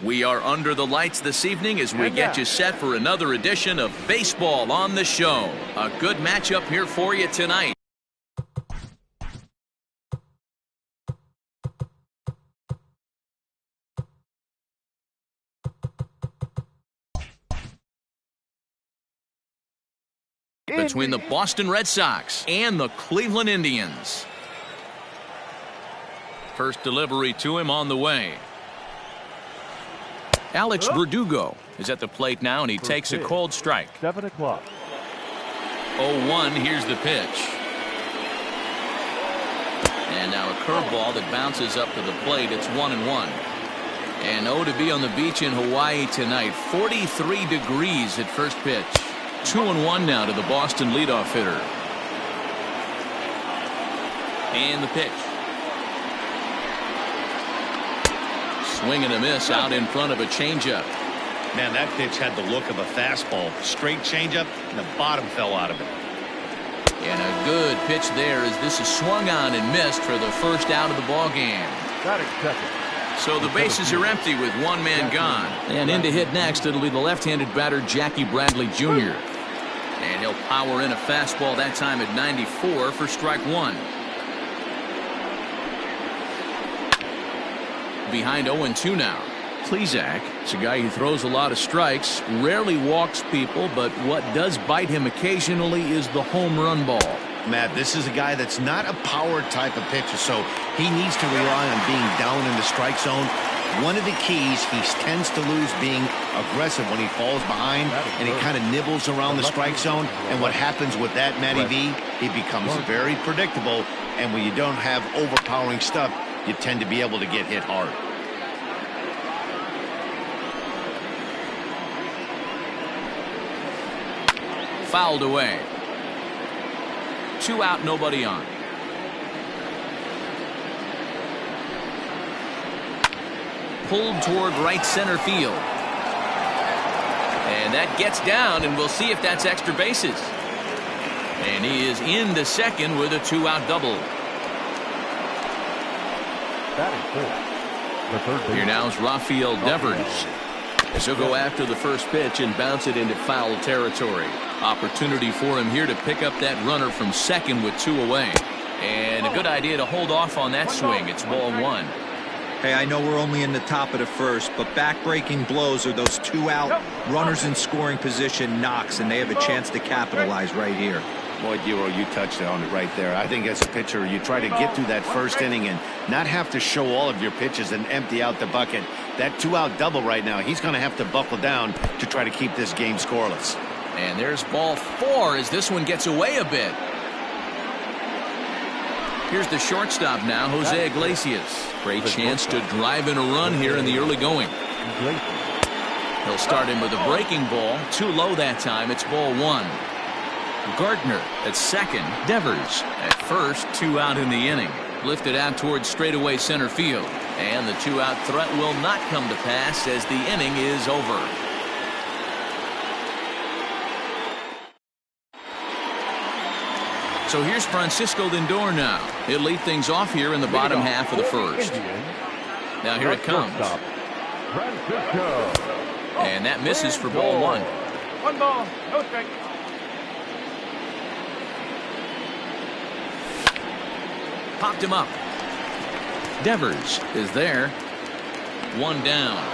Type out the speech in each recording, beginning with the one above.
We are under the lights this evening as we get you set for another edition of Baseball on the Show. A good matchup here for you tonight. Between the Boston Red Sox and the Cleveland Indians. First delivery to him on the way. Alex Verdugo is at the plate now, and he takes a cold strike. 7 o'clock. 0-1, here's the pitch. And now a curveball that bounces up to the plate. It's 1-1. And to be on the beach in Hawaii tonight. 43 degrees at first pitch. 2-1 now to the Boston leadoff hitter. And the pitch. Swing and a miss out in front of a changeup. Man, that pitch had the look of a fastball. Straight changeup, and the bottom fell out of it. And a good pitch there as this is swung on and missed for the first out of the ball game. So the bases are empty with one man gone. And in to hit next, it'll be the left-handed batter Jackie Bradley Jr. And he'll power in a fastball that time at 94 for strike one. Behind 0-2 now. Plesac is a guy who throws a lot of strikes, rarely walks people, but what does bite him occasionally is the home run ball. Matt, this is a guy that's not a power type of pitcher, so he needs to rely on being down in the strike zone. One of the keys, he tends to lose being aggressive when he falls behind, and he kind of nibbles around the strike zone. And what happens with that, Matty V, he becomes very predictable, and when you don't have overpowering stuff, you tend to be able to get hit hard. Fouled away. 2 out, nobody on. Pulled toward right center field. And that gets down, and we'll see if that's extra bases. And he is into second with a 2-out double. Here now is Rafael Devers. As he'll go after the first pitch and bounce it into foul territory. Opportunity for him here to pick up that runner from second with 2 away. And a good idea to hold off on that swing. It's ball 1. Hey, I know we're only in the top of the first, but back-breaking blows are those 2-out runners in scoring position knocks, and they have a chance to capitalize right here. Boy, Giro, you touched on it right there. I think as a pitcher, you try to get through that first inning and not have to show all of your pitches and empty out the bucket. That 2-out double right now, he's going to have to buckle down to try to keep this game scoreless. And there's ball 4 as this one gets away a bit. Here's the shortstop now, Jose Iglesias. Great chance to drive in a run here in the early going. He'll start him with a breaking ball. Too low that time. It's ball 1. Gardner at second. Devers at first. 2 out in the inning. Lifted out towards straightaway center field. And the 2-out threat will not come to pass as the inning is over. So here's Francisco Lindor now. He'll lead things off here in the bottom half of the first. Now here it comes. And that misses for ball 1. 1 ball, no strike. Popped him up. Devers is there. 1 down.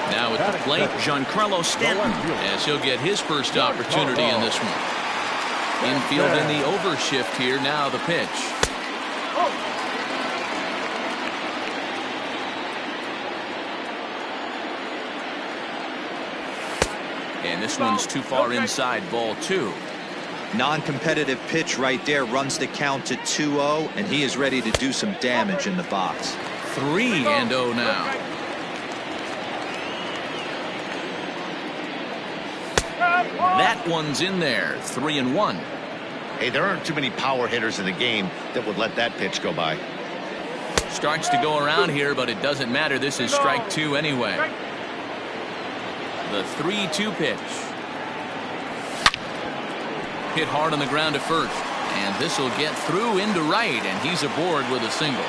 Now at the plate, Giancarlo Stanton, as he'll get his first opportunity in this one. Infield in the overshift here. Now the pitch. And this one's too far inside, ball 2. Non-competitive pitch right there, runs the count to 2-0, and he is ready to do some damage in the box. 3-0 now. That one's in there. 3-1. Hey, there aren't too many power hitters in the game that would let that pitch go by. Starts to go around here, but it doesn't matter. This is strike 2 anyway. The 3-2 pitch. Hit hard on the ground at first. And this will get through into right, and he's aboard with a single.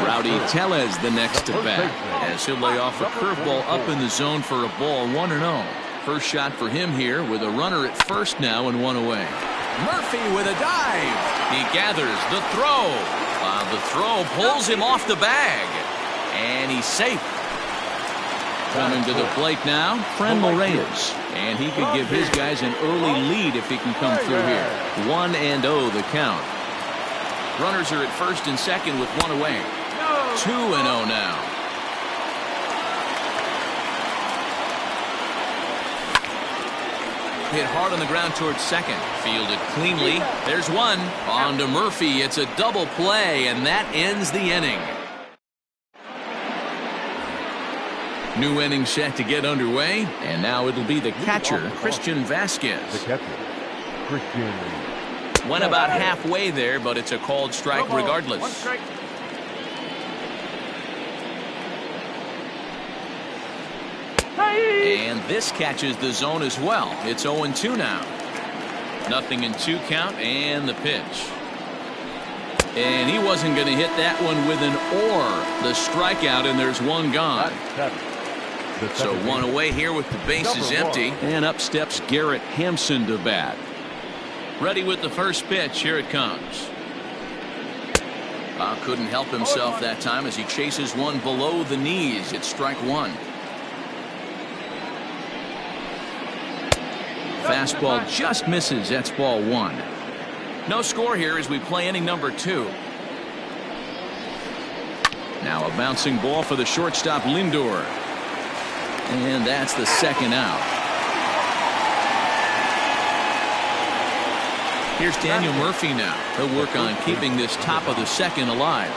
Rowdy Tellez the next to bat, as he'll lay off a curveball up in the zone for a ball, 1-0. First shot for him here with a runner at first now and one away. Murphy with a dive. He gathers the throw. The throw pulls him off the bag, and he's safe. Coming to the plate now, Franmil Reyes, and he could give his guys an early lead if he can come through here. 1-0 the count. Runners are at first and second with one away. 2-0 now. Hit hard on the ground towards second. Fielded cleanly. There's one. On to Murphy. It's a double play, and that ends the inning. New inning set to get underway, and now it'll be the catcher, Christian Vasquez. The catcher, Christian. Went about halfway there, but it's a called strike regardless. One strike. And this catches the zone as well. It's 0-2 now. 0-2 count, and the pitch. And he wasn't going to hit that one with an or. The strikeout, and there's one gone. So one away here with the bases empty. And up steps Garrett Hampson to bat. Ready with the first pitch. Here it comes. Couldn't help himself that time as he chases one below the knees. It's strike one. Fastball just misses. That's ball one. No score here as we play inning number 2. Now a bouncing ball for the shortstop Lindor. And that's the second out. Here's Daniel Murphy now. He'll work on keeping this top of the second alive.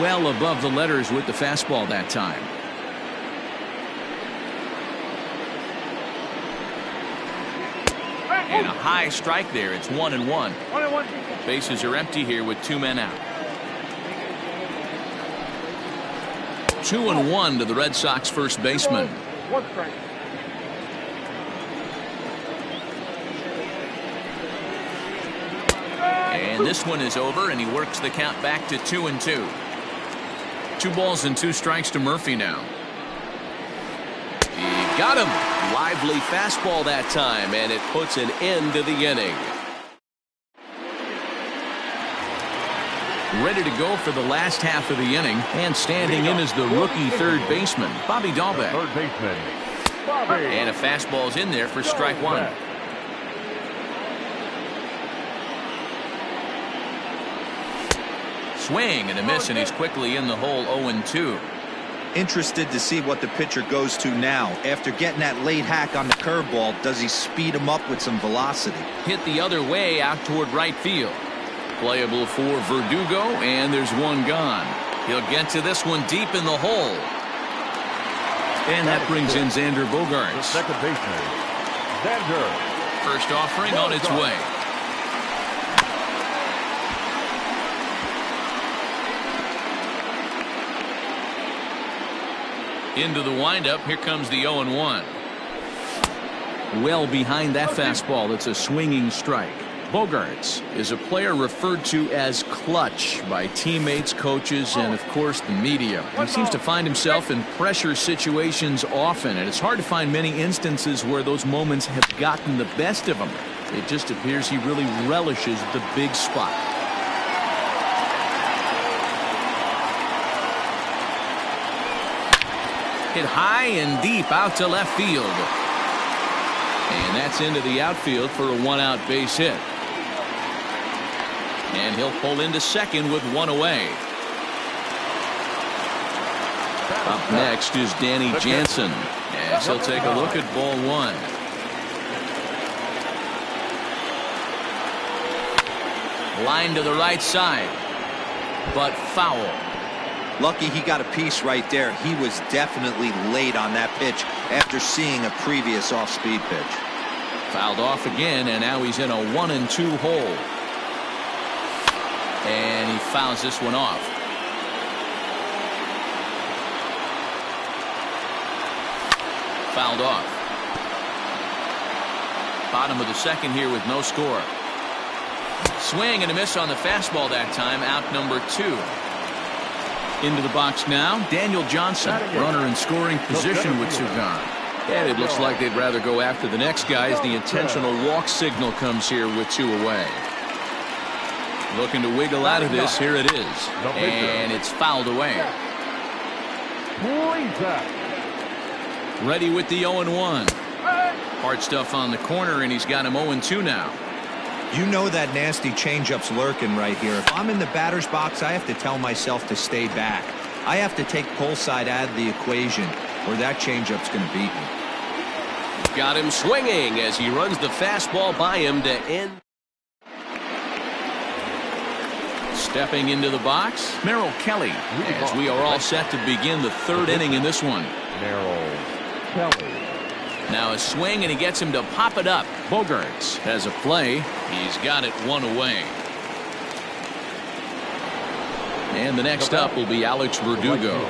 Well above the letters with the fastball that time. And a high strike there. It's 1-1. Bases are empty here with 2 men out. 2-1 to the Red Sox first baseman. One strike. And this one is over, and he works the count back to 2-2. 2 balls and 2 strikes to Murphy now. He got him. Lively fastball that time, and it puts an end to the inning. Ready to go for the last half of the inning, and standing in is the rookie third baseman, Bobby Dahlbeck. Third baseman, Bobby. And a fastball's in there for strike one. Swing and a miss, and he's quickly in the hole. 0-2. Interested to see what the pitcher goes to now. After getting that late hack on the curveball, does he speed him up with some velocity? Hit the other way out toward right field. Playable for Verdugo, and there's one gone. He'll get to this one deep in the hole. And that brings in Xander The Bogaerts. second baseman, Xander. First offering on its way. Into the windup. Here comes the 0-1. Well behind that fastball. It's a swinging strike. Bogaerts is a player referred to as clutch by teammates, coaches, and of course the media. He seems to find himself in pressure situations often, and it's hard to find many instances where those moments have gotten the best of him. It just appears he really relishes the big spot. Hit high and deep out to left field. And that's into the outfield for a 1-out base hit. And he'll pull into second with 1 away. Up next is Danny Jansen, as he'll take a look at ball 1. Line to the right side, but foul. Lucky he got a piece right there. He was definitely late on that pitch after seeing a previous off-speed pitch. Fouled off again, and now he's in a 1-2 hole. And he fouls this one off. Fouled off. Bottom of the second here with no score. Swing and a miss on the fastball that time. Out number 2. Into the box now, Daniel Johnson, runner in scoring position with 2 gone. And it looks like they'd rather go after the next guy as the intentional walk signal comes here with 2 away. Looking to wiggle out of this. Here it is. And it's fouled away. Ready with the 0-1. Hard stuff on the corner, and he's got him 0-2 now. You know that nasty changeup's lurking right here. If I'm in the batter's box, I have to tell myself to stay back. I have to take pull side out of the equation, or that changeup's going to beat me. Got him swinging as he runs the fastball by him to end. Stepping into the box, Merrill Kelly, as we are all set to begin the 3rd inning in this one. Merrill Kelly. Now a swing, and he gets him to pop it up. Bogarts has a play. He's got it 1 away. And the next up will be Alex Verdugo.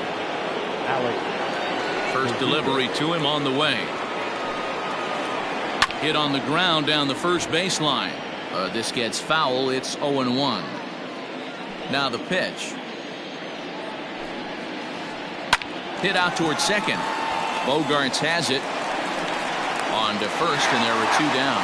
First delivery to him on the way. Hit on the ground down the first baseline. This gets foul. It's 0-1. Now the pitch. Hit out towards second. Bogarts has it. On to first, and there are 2 down.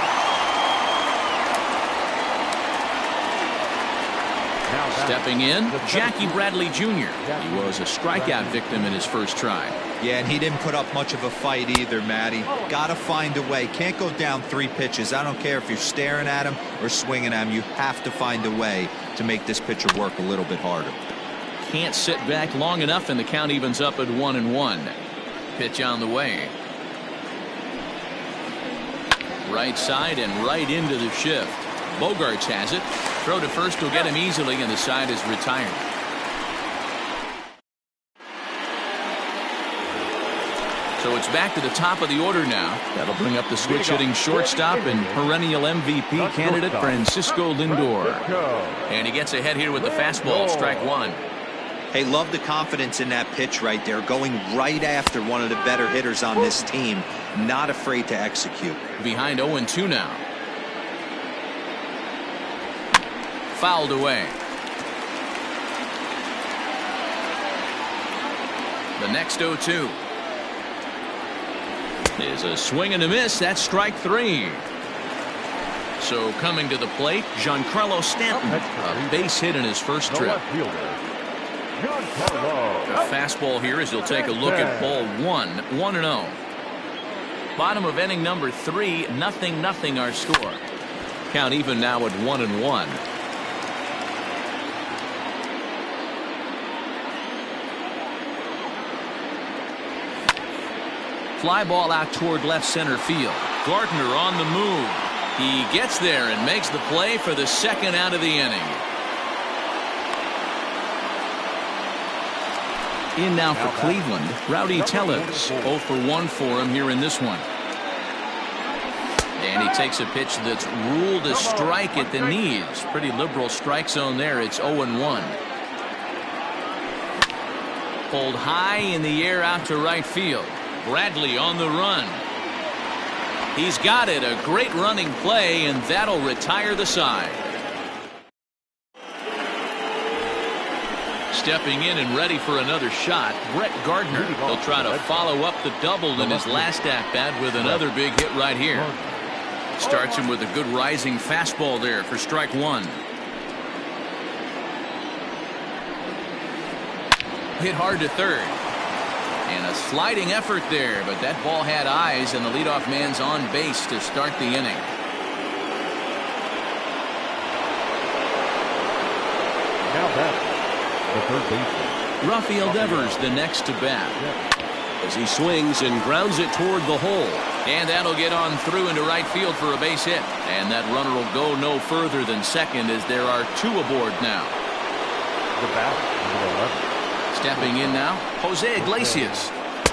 Stepping in, Jackie Bradley Jr. He was a strikeout victim in his first try. Yeah, and he didn't put up much of a fight either, Matty. Gotta find a way. Can't go down 3 pitches. I don't care if you're staring at him or swinging at him. You have to find a way to make this pitcher work a little bit harder. Can't sit back long enough, and the count evens up at 1-1. Pitch on the way. Right side and right into the shift. Bogarts has it. Throw to first will get him easily, and the side is retired. So it's back to the top of the order now. That'll bring up the switch hitting shortstop and perennial MVP candidate Francisco Lindor. And he gets ahead here with the fastball. Strike 1. Hey, love the confidence in that pitch right there. Going right after one of the better hitters on this team. Not afraid to execute. Behind 0-2 now. Fouled away. The next 0-2 is a swing and a miss. That's strike 3. So coming to the plate, Giancarlo Stanton. A base hit in his first trip. The fastball here as he'll take a look at ball 1. 1-0. Bottom of inning number 3. 0-0 our score. Count even now at 1-1. Fly ball out toward left center field. Gardner on the move. He gets there and makes the play for the 2nd out of the inning. In now for Cleveland, Rowdy Tellez. 0 for 1 for him here in this one. And he takes a pitch that's ruled a strike at the knees. Pretty liberal strike zone there. It's 0-1. Pulled high in the air out to right field. Bradley on the run. He's got it. A great running play, and that'll retire the side. Stepping in and ready for another shot, Brett Gardner. He'll try to follow up the double in his last at-bat with another big hit right here. Starts him with a good rising fastball there for strike 1. Hit hard to third. And a sliding effort there, but that ball had eyes, and the leadoff man's on base to start the inning. Now batting, the third baseman, Rafael Devers the next to bat. As he swings and grounds it toward the hole. And that'll get on through into right field for a base hit. And that runner will go no further than second as there are 2 aboard now. the bat, number 11. Stepping in now, Jose Iglesias.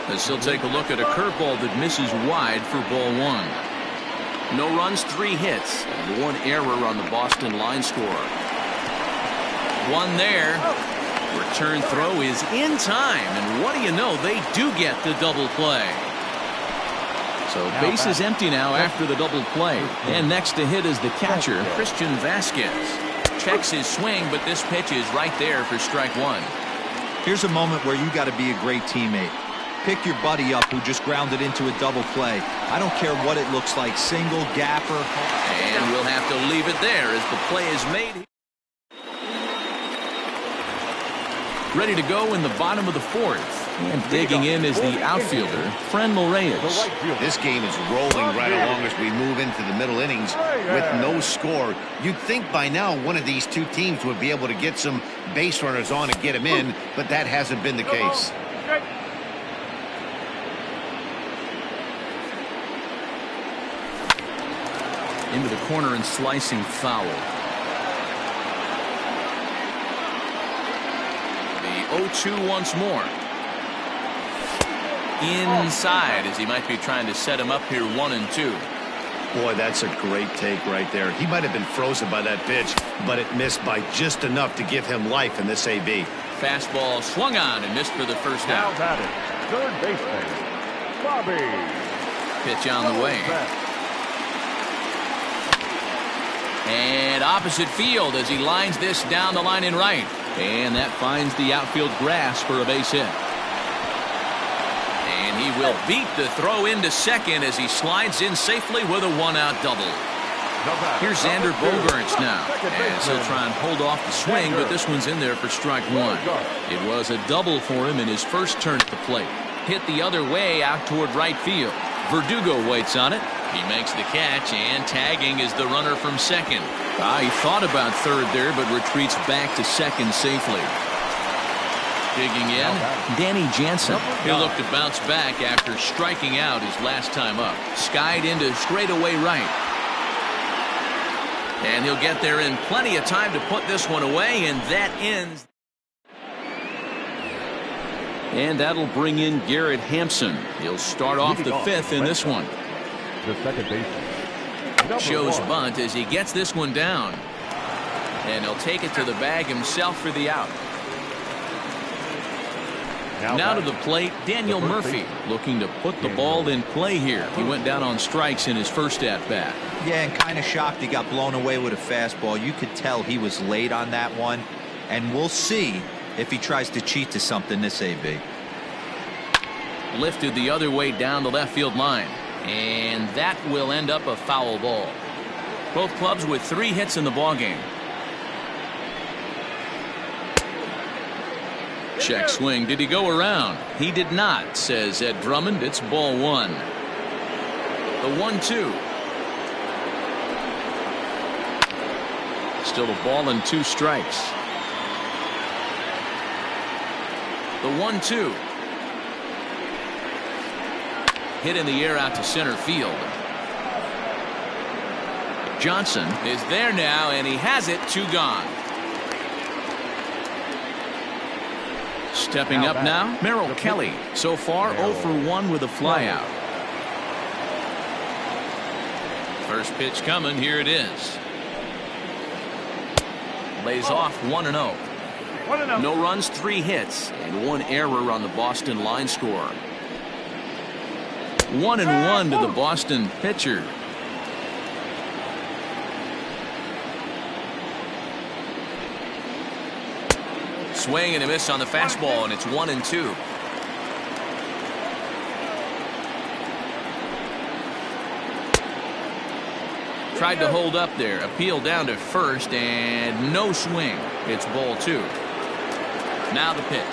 As he'll take a look at a curveball that misses wide for ball 1. No runs, 3 hits, and 1 error on the Boston line score. 1 there. Return throw is in time, and what do you know, they do get the double play. So base is empty now after the double play. And next to hit is the catcher, Christian Vasquez. Checks his swing, but this pitch is right there for strike one. Here's a moment where you got to be a great teammate. Pick your buddy up who just grounded into a double play. I don't care what it looks like, single, gapper. And we'll have to leave it there as the play is made. Ready to go in the bottom of the fourth. And digging in is the outfielder, Franmil Reyes. This game is rolling right along as we move into the middle innings with no score. You'd think by now one of these two teams would be able to get some base runners on and get them in, but that hasn't been the case. Into the corner and slicing foul. The 0-2 once more. Inside as he might be trying to set him up here 1-2. Boy, that's a great take right there. He might have been frozen by that pitch, but it missed by just enough to give him life in this AB. Fastball swung on and missed for the first out. Now batting, third baseman, Bobby. Pitch on the way. And opposite field as he lines this down the line in right. And that finds the outfield grass for a base hit. And he will beat the throw into second as he slides in safely with a one-out double. Here's Xander Bogaerts now as he'll try and hold off the swing, but this one's in there for strike one. It was a double for him in his first turn at the plate. Hit the other way out toward right field. Verdugo waits on it. He makes the catch, and tagging is the runner from second. He thought about third there, but retreats back to second safely. Digging in, Danny Jansen. He'll look to bounce back after striking out his last time up. Skied into straightaway right. And he'll get there in plenty of time to put this one away, and that ends. And that'll bring in Garrett Hampson. He'll start off the fifth in this one. The second baseman. Shows bunt as he gets this one down. And he'll take it to the bag himself for the out. Now to the plate, Daniel Murphy looking to put the ball in play here. He went down on strikes in his first at-bat. Yeah, and kind of shocked he got blown away with a fastball. You could tell he was late on that one. And we'll see if he tries to cheat to something this AB. Lifted the other way down the left field line. And that will end up a foul ball. Both clubs with 3 hits in the ballgame. Check swing. Did he go around? He did not, says Ed Drummond. It's ball one. The 1-2. Still a ball and 2 strikes. The 1-2. Hit in the air out to center field. Johnson is there now, and he has it. 2 gone. Stepping up now, Merrill Kelly. So far 0 for 1 with a flyout. First pitch coming. Here it is. Lays off 1-0. No runs, 3 hits, and 1 error on the Boston line score. 1-1 to the Boston pitcher. Swing and a miss on the fastball, and it's 1-2. Tried to hold up there. Appeal down to first, and no swing. It's ball 2. Now the pitch.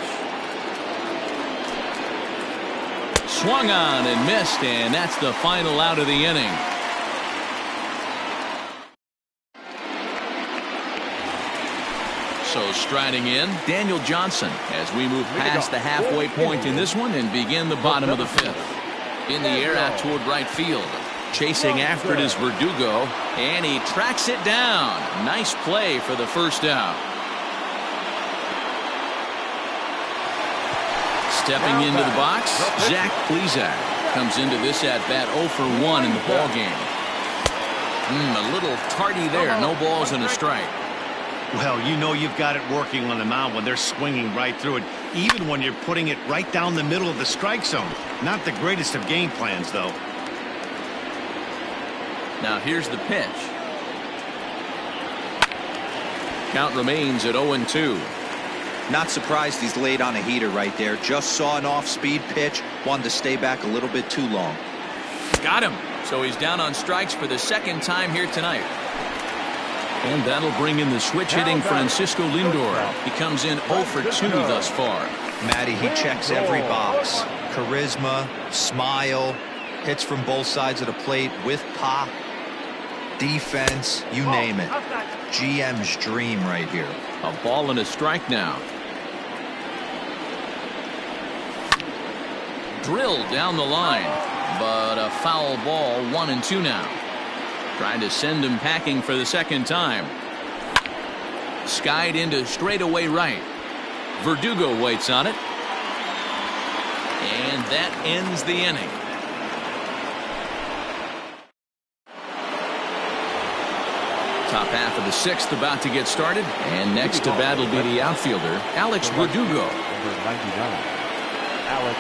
Swung on and missed, and that's the final out of the inning. So striding in, Daniel Johnson as we move past the halfway point in this one and begin the bottom of the 5th. In the air out toward right field. Chasing after it is Verdugo, and he tracks it down. Nice play for the first out. Stepping into the box, Zach Plesac comes into this at-bat 0 for 1 in the ballgame. A little tardy there. No balls and a strike. Well, you know you've got it working on the mound when they're swinging right through it, even when you're putting it right down the middle of the strike zone. Not the greatest of game plans, though. Now here's the pitch. Count remains at 0-2. Not surprised he's laid on a heater right there. Just saw an off-speed pitch. Wanted to stay back a little bit too long. Got him. So he's down on strikes for the second time here tonight. And that'll bring in the switch-hitting Francisco Lindor. He comes in 0 for 2 thus far. Matty, he checks every box. Charisma, smile, hits from both sides of the plate with pop, defense, you name it. GM's dream right here. A ball and a strike now. Drilled down the line, but a foul ball. 1-2 now. Trying to send him packing for the second time. Skied into straightaway right. Verdugo waits on it. And that ends the inning. Top half of the sixth about to get started. And next to bat will be the outfielder, Alex Verdugo. Number 99, Alex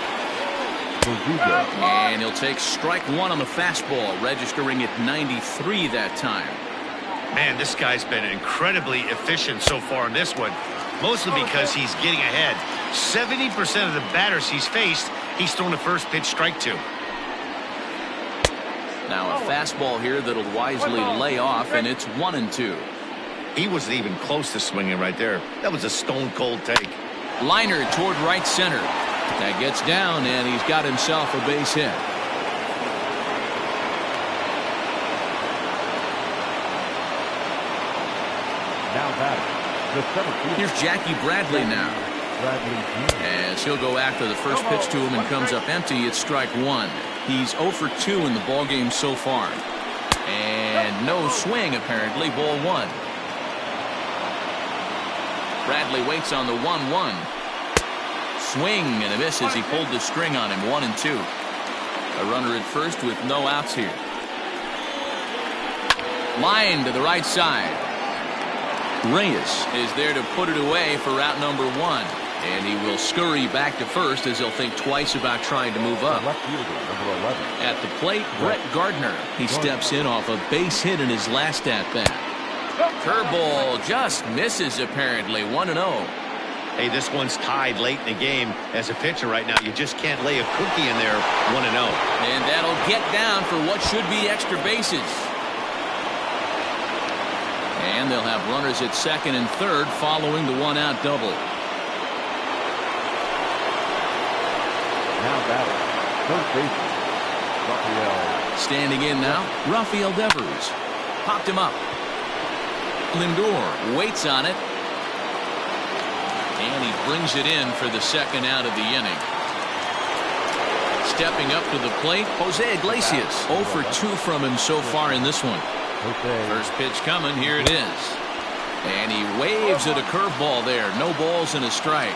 Verdugo. And he'll take strike one on the fastball, registering at 93 that time. Man, this guy's been incredibly efficient so far in this one, mostly because he's getting ahead. 70% of the batters he's faced, he's thrown the first pitch strike to. Now a fastball here that'll wisely lay off, and it's 1-2. He wasn't even close to swinging right there. That was a stone-cold take. Liner toward right center. That gets down, and he's got himself a base hit. Now batting, the 17th. Here's Jackie Bradley now. As he'll go after the first pitch to him and comes up empty, it's strike one. He's 0 for 2 in the ballgame so far. And no swing, apparently. Ball one. Bradley waits on the 1-1. Swing and a miss as he pulled the string on him. 1-2. A runner at first with no outs here. Line to the right side. Reyes is there to put it away for route number one. And he will scurry back to first as he'll think twice about trying to move up. Left fielder, number 11. At the plate, Brett Gardner. He steps in off a base hit in his last at-bat. Curveball just misses, apparently. 1-0. Hey, this one's tied late in the game. As a pitcher right now, you just can't lay a cookie in there. 1-0. And that'll get down for what should be extra bases. And they'll have runners at second and third following the one-out double. Now batting, third baseman, Rafael. Standing in now, Rafael Devers. Popped him up. Lindor waits on it. And he brings it in for the second out of the inning. Stepping up to the plate, Jose Iglesias. 0 for 2 from him so far in this one. First pitch coming. Here it is. And he waves at a curveball there. No balls and a strike.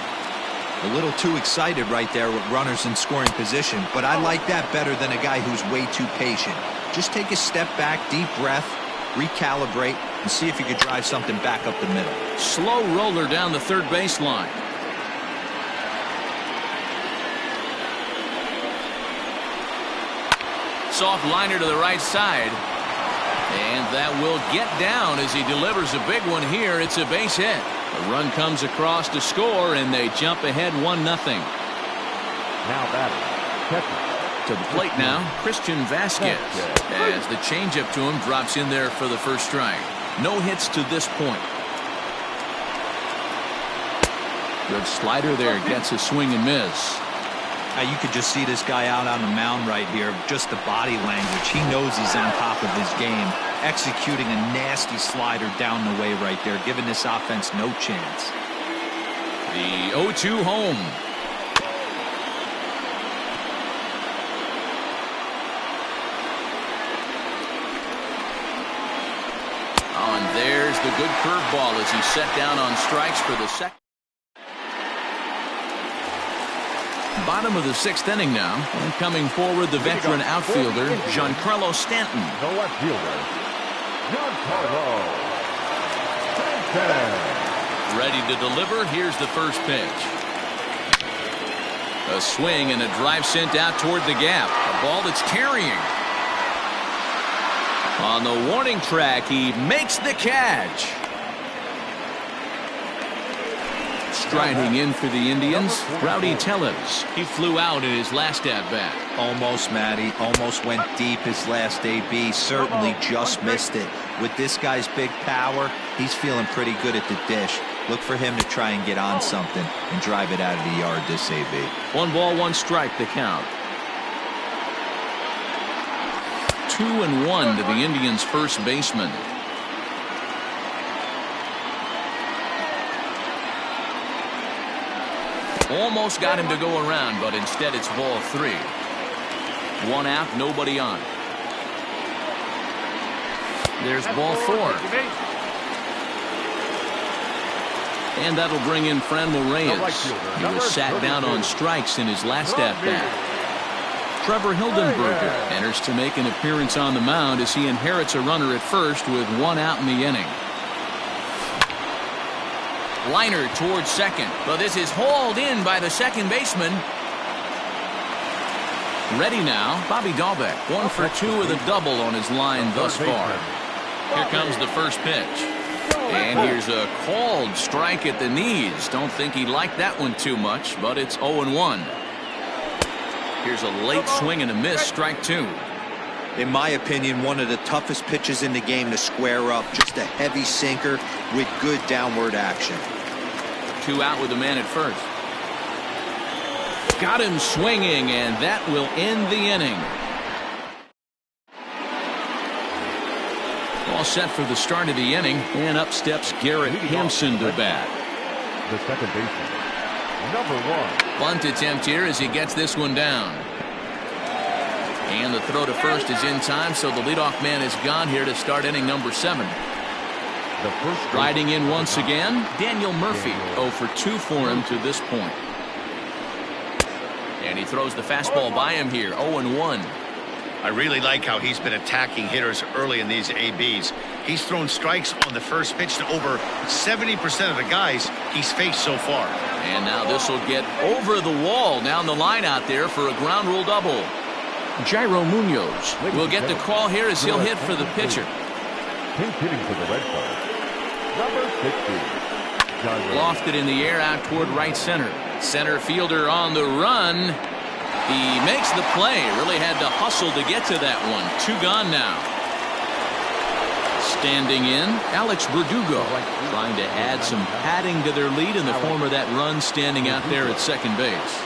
A little too excited right there with runners in scoring position, but I like that better than a guy who's way too patient. Just take a step back, deep breath, recalibrate, and see if you could drive something back up the middle. Slow roller down the third baseline. Soft liner to the right side. And that will get down as he delivers a big one here. It's a base hit. A run comes across to score, and they jump ahead 1-0. Now batting, catcher. To the plate now, Christian Vasquez. As the changeup to him drops in there for the first strike. No hits to this point. Good slider there. Gets a swing and miss. Now you could just see this guy out on the mound right here. Just the body language. He knows he's on top of his game. Executing a nasty slider down the way right there, giving this offense no chance. The 0-2 home. Oh, and there's the good curveball as he set down on strikes for the second. Bottom of the sixth inning now, and coming forward the veteran outfielder Giancarlo Stanton. The left fielder, Giancarlo Stanton. Ready to deliver. Here's the first pitch. A swing and a drive sent out toward the gap. A ball that's carrying. On the warning track, he makes the catch. Striding in for the Indians, Rowdy Tellez. He flew out in his last at-bat. Almost, Matty. Almost went deep his last AB. Certainly just missed it. With this guy's big power, he's feeling pretty good at the dish. Look for him to try and get on something and drive it out of the yard this AB. 1 ball, 1 strike, the count. 2-1 to the Indians' first baseman. Almost got him to go around, but instead it's ball 3. 1 out, nobody on. There's ball 4. And that'll bring in Franmil Reyes. He was sat down on strikes in his last at-bat. Trevor Hildenberger enters to make an appearance on the mound as he inherits a runner at first with 1 out in the inning. Liner towards second, but this is hauled in by the second baseman. Ready now, Bobby Dahlbeck, 1 for 2 with a double on his line thus far. Here comes the first pitch. And here's a called strike at the knees. Don't think he liked that one too much, but it's 0-1. Here's a late swing and a miss, strike 2. In my opinion, one of the toughest pitches in the game to square up. Just a heavy sinker with good downward action. 2 out with a man at first. Got him swinging, and that will end the inning. All set for the start of the inning, and up steps Garrett Hampson to bat. The second baseman, number 1. Bunt attempt here as he gets this one down. And the throw to first is in time, so the leadoff man is gone here to start inning number 7. Riding in once again, Daniel Murphy. 0 for 2 for him to this point. And he throws the fastball by him here, 0-1. I really like how he's been attacking hitters early in these ABs. He's thrown strikes on the first pitch to over 70% of the guys he's faced so far. And now this will get over the wall down the line out there for a ground rule double. Jairo Munoz will get the call here as he'll hit for the pitcher. Pink hitting for the Red Sox, number 60. Lofted in the air out toward right center. Center fielder on the run. He makes the play. Really had to hustle to get to that one. 2 gone now. Standing in, Alex Verdugo, trying to add some padding to their lead in the form of that run standing out there at second base.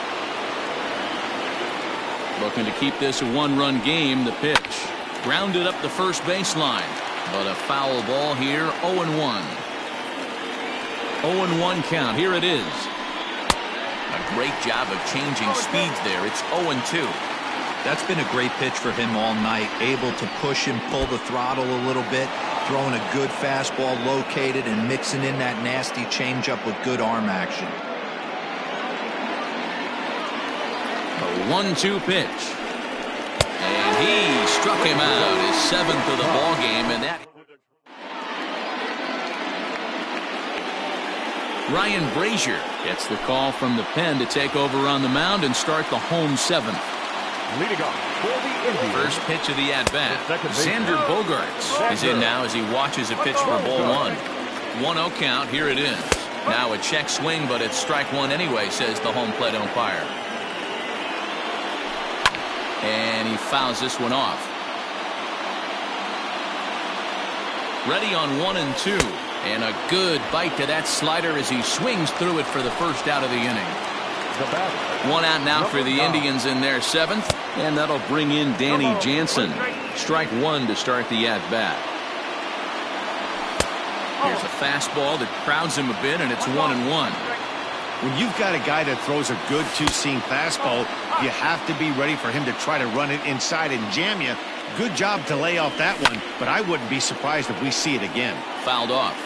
Looking to keep this a 1-run game. The pitch grounded up the first baseline, but a foul ball here. 0-1. 0-1 count. Here it is. A great job of changing speeds there. It's 0-2. That's been a great pitch for him all night. Able to push and pull the throttle a little bit. Throwing a good fastball located and mixing in that nasty changeup with good arm action. A 1-2 pitch. And he struck him out, his 7th of the ball game, and that. Ryan Brazier gets the call from the pen to take over on the mound and start the home 7th. Leading off for the Indians. First pitch of the at-bat. Xander Bogaerts is in now as he watches a pitch for ball 1. 1-0 count. Here it is. Now a check swing, but it's strike 1 anyway, says the home plate umpire. And he fouls this one off. Ready on 1-2. And a good bite to that slider as he swings through it for the first out of the inning. 1 out now for the Indians in their 7th. And that'll bring in Danny Jansen. Strike 1 to start the at-bat. Here's a fastball that crowds him a bit, and it's 1-1. When you've got a guy that throws a good two-seam fastball, you have to be ready for him to try to run it inside and jam you. Good job to lay off that one, but I wouldn't be surprised if we see it again. Fouled off.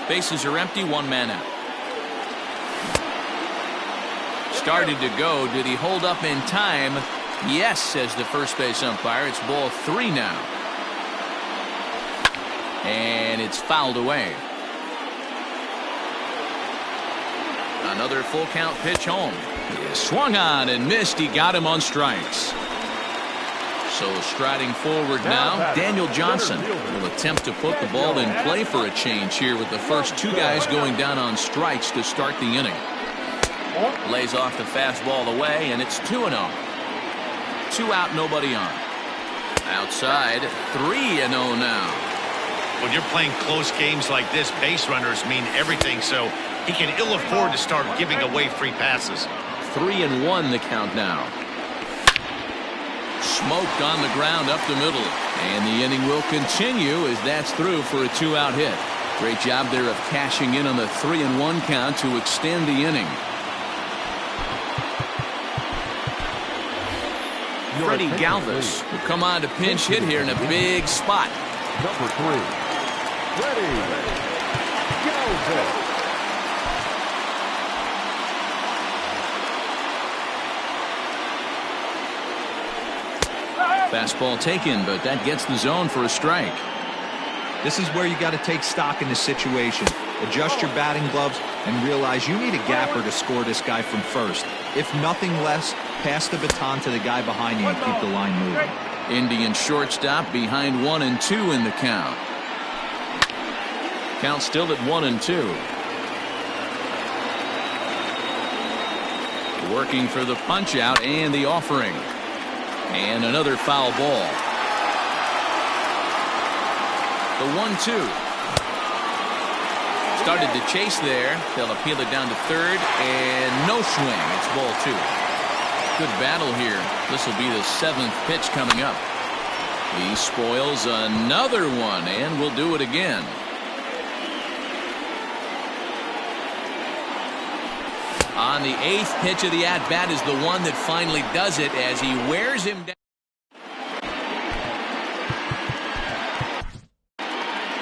Bases are empty, 1 man out. Started to go. Did he hold up in time? Yes, says the first base umpire. It's ball 3 now. And it's fouled away. Another full count pitch home. He swung on and missed. He got him on strikes. So striding forward now, Daniel Johnson will attempt to put the ball in play for a change here with the first two guys going down on strikes to start the inning. Lays off the fastball away, and it's 2-0. 2 out, nobody on. Outside, 3-0 now. When you're playing close games like this, base runners mean everything, so he can ill afford to start giving away free passes. 3-1 the count now. Smoked on the ground up the middle, and the inning will continue as that's through for a 2-out hit. Great job there of cashing in on the 3-1 count to extend the inning. Freddie Galvis will come on to pinch hit here in a big spot. Number 3, Freddie Galvis. Fastball taken, but that gets the zone for a strike. This is where you got to take stock in the situation. Adjust your batting gloves and realize you need a gapper to score this guy from first. If nothing less, pass the baton to the guy behind you and keep the line moving. Indian shortstop behind 1-2 in the count. Count still at 1-2. Working for the punch out and the offering. And another foul ball. The 1-2. Started to chase there. They'll appeal it down to third, and no swing. It's ball 2. Good battle here. This will be the 7th pitch coming up. He spoils another one, and will do it again. On the 8th pitch of the at-bat is the one that finally does it as he wears him down.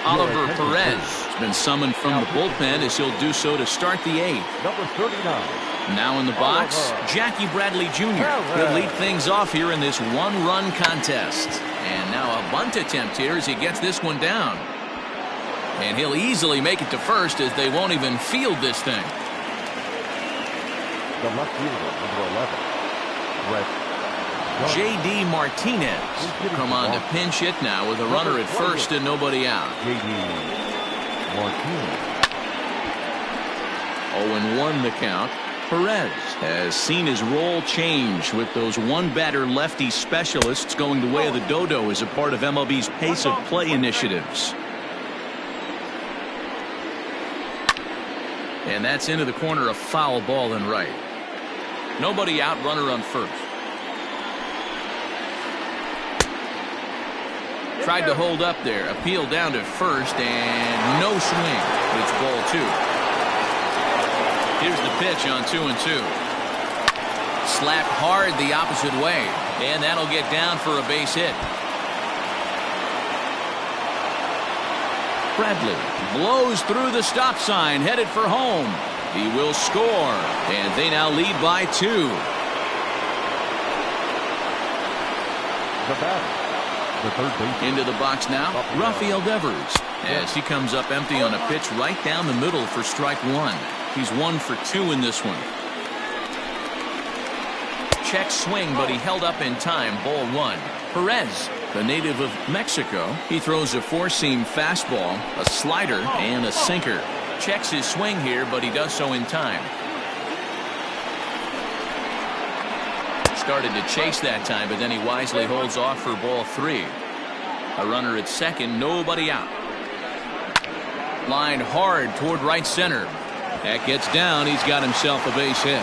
Oliver Perez has been summoned from the bullpen as he'll do so to start the 8th. Number 39. Now in the box, Jackie Bradley Jr. He'll lead things off here in this one-run contest. And now a bunt attempt here as he gets this one down. And he'll easily make it to first as they won't even field this thing. The left fielder, number 11, J.D. Martinez will come on to pinch hit now with a runner at first and nobody out. J.D. Martinez. 0-1 the count. Perez has seen his role change with those one-batter lefty specialists going the way of the dodo as a part of MLB's pace of play initiatives. And that's into the corner, a foul ball and right. Nobody out, runner on first. Tried to hold up there, appeal down to first, and no swing. It's ball 2. Here's the pitch on 2-2. Slapped hard the opposite way, and that'll get down for a base hit. Bradley blows through the stop sign, headed for home. He will score, and they now lead by 2. The batter, the third baseman. Into the box now, Rafael Devers, as he comes up empty on a pitch right down the middle for strike 1. He's 1 for 2 in this one. Check swing, but he held up in time. Ball 1. Perez, the native of Mexico, he throws a four-seam fastball, a slider, and a sinker. Checks his swing here, but he does so in time. Started to chase that time, but then he wisely holds off for ball 3. A runner at second, nobody out. Line hard toward right center. That gets down. He's got himself a base hit.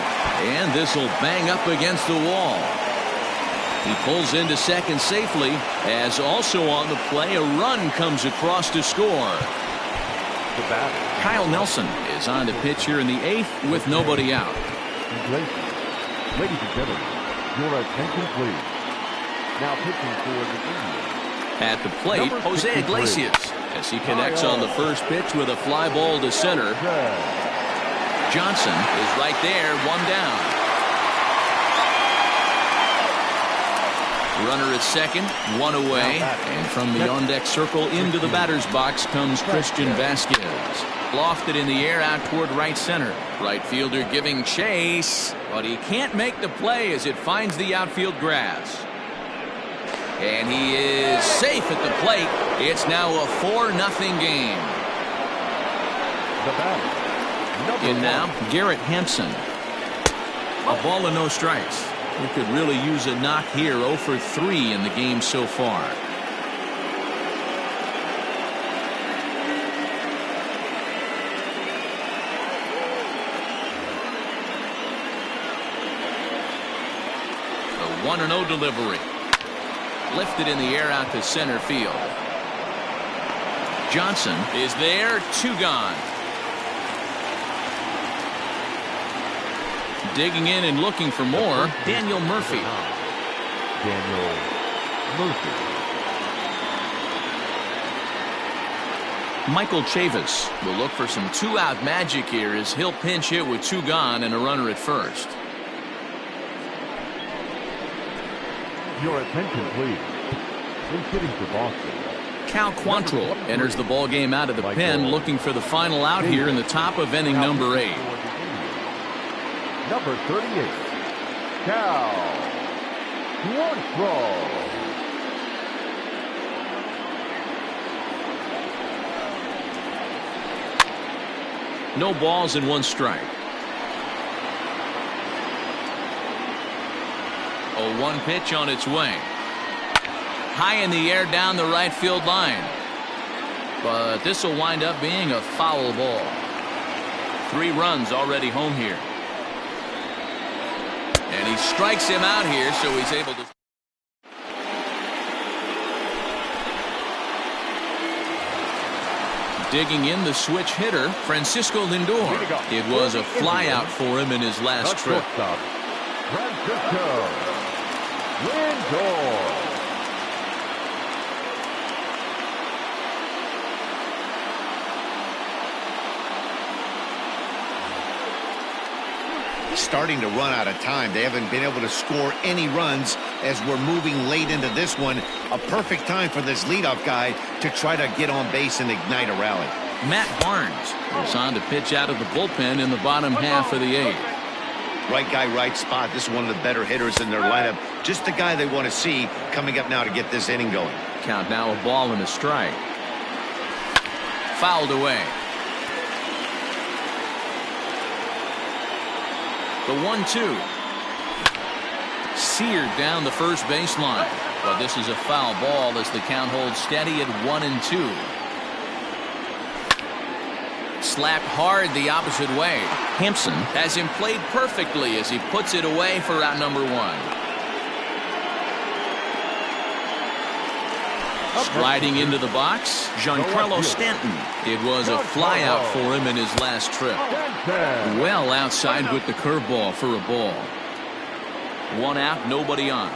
And this will bang up against the wall. He pulls into second safely, as also on the play a run comes across to score. The batter, Kyle Nelson is on to pitch here in the 8th with nobody out. Ladies and gentlemen, your attention please. Now pitching for the Indians. At the plate, Jose Iglesias, as he connects on the first pitch with a fly ball to center. Johnson is right there, 1 down. Runner at second, 1 away, and from the on-deck circle into the batter's box comes Christian Vasquez. Lofted in the air out toward right center. Right fielder giving chase, but he can't make the play as it finds the outfield grass. And he is safe at the plate. It's now a 4-0 game. The batter, In now, Garrett Hampson. A ball and no strikes. We could really use a knock here. 0 for 3 in the game so far. The 1-0 delivery. Lifted in the air out to center field. Johnson is there. 2 gone. Digging in and looking for more, Daniel Murphy. Daniel Murphy. Michael Chavis will look for some 2-out magic here as he'll pinch hit with 2 gone and a runner at first. Your attention, please. In hitting for Boston, Cal Quantrill enters the ball game out of the pen, looking for the final out here in the top of inning number 8. Number 38, Cal Quantrill. No balls and 1 strike. 0-1 pitch on its way. High in the air down the right field line. But this will wind up being a foul ball. 3 runs already home here. And he strikes him out here, so he's able to. Digging in the switch hitter, Francisco Lindor. It was a flyout for him in his last trip. Francisco Lindor. Starting to run out of time. They haven't been able to score any runs as we're moving late into this one. A perfect time for this leadoff guy to try to get on base and ignite a rally. Matt Barnes is on to pitch out of the bullpen in the bottom half of the 8th. Right guy, right spot. This is one of the better hitters in their lineup. Just the guy they want to see coming up now to get this inning going. Count now a ball and a strike. Fouled away. The 1-2. Seared down the first baseline. But this is a foul ball as the count holds steady at 1-2. Slapped hard the opposite way. Hampson has him played perfectly as he puts it away for out number 1. Striding into the box, Giancarlo Stanton. It was a flyout for him in his last trip. Well outside with the curveball for a ball. 1 out, nobody on.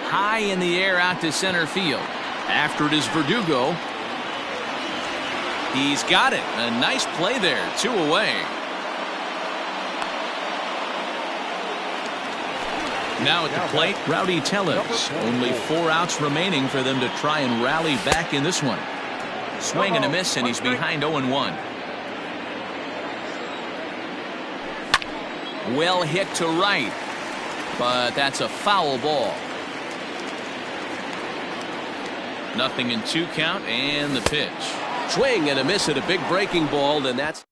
High in the air out to center field. After it is Verdugo. He's got it. A nice play there. 2 away. Now at the plate, Rowdy Tellez. Only 4 outs remaining for them to try and rally back in this one. Swing and a miss, and he's behind 0-1. Well hit to right, but that's a foul ball. 0-2 count, and the pitch. Swing and a miss at a big breaking ball, and that's.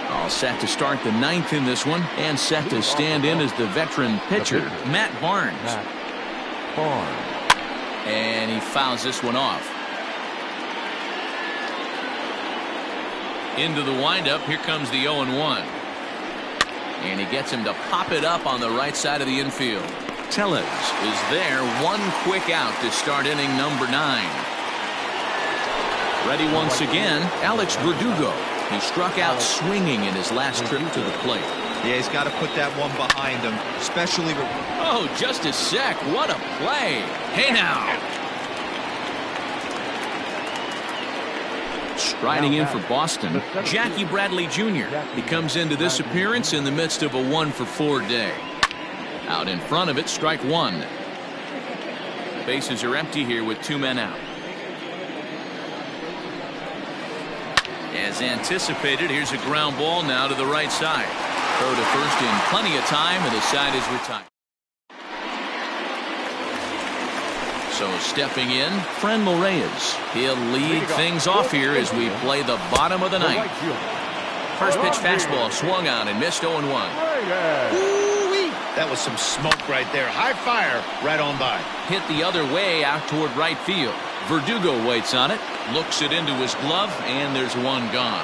All set to start the 9th in this one, and set to stand in as the veteran pitcher, Matt Barnes. And he fouls this one off. Into the windup, here comes the 0-1. And he gets him to pop it up on the right side of the infield. Tellez is there, 1 quick out to start inning number 9. Ready once again, Alex Verdugo. He struck out swinging in his last trip to the plate. Yeah, he's got to put that one behind him, especially with. Oh, just a sec. What a play. Hey now. Striding in for Boston, Jackie Bradley Jr. He comes into this appearance in the midst of a 1-for-4 day. Out in front of it, strike 1. The bases are empty here with 2 men out. And As anticipated, here's a ground ball now to the right side. Throw to first in plenty of time, and the side is retired. So stepping in, Franmil Reyes. He'll lead things off here as we play the bottom of the ninth. First pitch fastball swung on and missed 0-1. Ooh-wee. That was some smoke right there. High fire right on by. Hit the other way out toward right field. Verdugo waits on it, looks it into his glove, and there's one gone.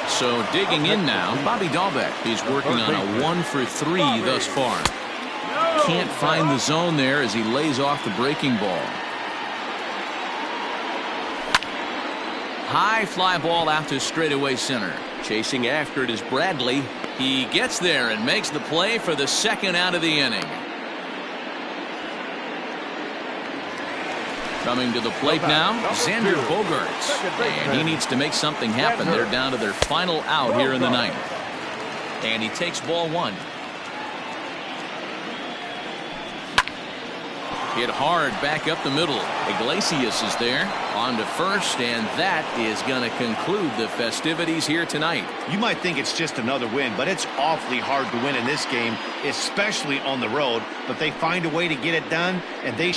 So digging in now, Bobby Dahlbeck. He's working on a 1-for-3 thus far. Can't find the zone there as he lays off the breaking ball. High fly ball out to straightaway center. Chasing after it is Bradley. He gets there and makes the play for the second out of the inning. Coming to the plate now, Xander Bogaerts. And he needs to make something happen. They're down to their final out here in the ninth. And he takes ball one. Hit hard back up the middle. Iglesias is there on to first, and that is going to conclude the festivities here tonight. You might think it's just another win, but it's awfully hard to win in this game, especially on the road. But they find a way to get it done, and they